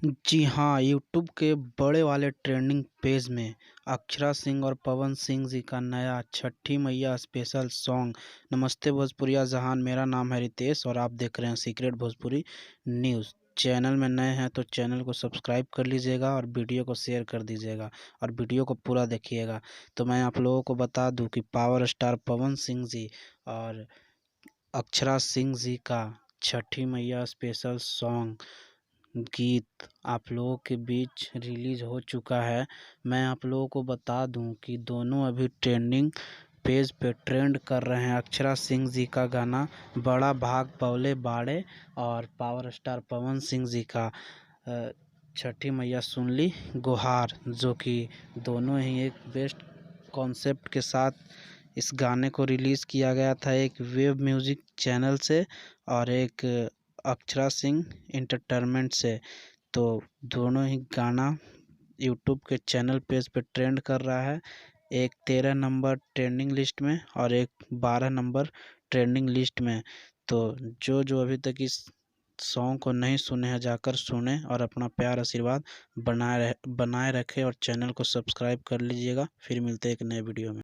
जी हाँ, यूट्यूब के बड़े वाले ट्रेंडिंग पेज में अक्षरा सिंह और पवन सिंह जी का नया छठी मैया स्पेशल सॉन्ग नमस्ते भोजपुरिया जहान। मेरा नाम है रितेश और आप देख रहे हैं सीक्रेट भोजपुरी न्यूज़। चैनल में नए हैं तो चैनल को सब्सक्राइब कर लीजिएगा और वीडियो को शेयर कर दीजिएगा और वीडियो को पूरा देखिएगा। तो मैं आप लोगों को बता दूं कि पावर स्टार पवन सिंह जी और अक्षरा सिंह जी का छठी मैया स्पेशल सॉन्ग गीत आप लोगों के बीच रिलीज हो चुका है। मैं आप लोगों को बता दूं कि दोनों अभी ट्रेंडिंग पेज पे ट्रेंड कर रहे हैं। अक्षरा सिंह जी का गाना बड़ा भाग पवले बाड़े और पावर स्टार पवन सिंह जी का छठी मैया सुन ली गुहार, जो कि दोनों ही एक बेस्ट कॉन्सेप्ट के साथ इस गाने को रिलीज़ किया गया था, एक वेब म्यूज़िक चैनल से और एक अक्षरा सिंह एंटरटेनमेंट से। तो दोनों ही गाना यूट्यूब के चैनल पेज पे ट्रेंड कर रहा है, एक 13 नंबर ट्रेंडिंग लिस्ट में और एक 12 नंबर ट्रेंडिंग लिस्ट में। तो जो जो अभी तक इस सॉन्ग को नहीं सुने हैं जाकर सुने और अपना प्यार आशीर्वाद बनाए रखें और चैनल को सब्सक्राइब कर लीजिएगा। फिर मिलते हैं एक नए वीडियो में।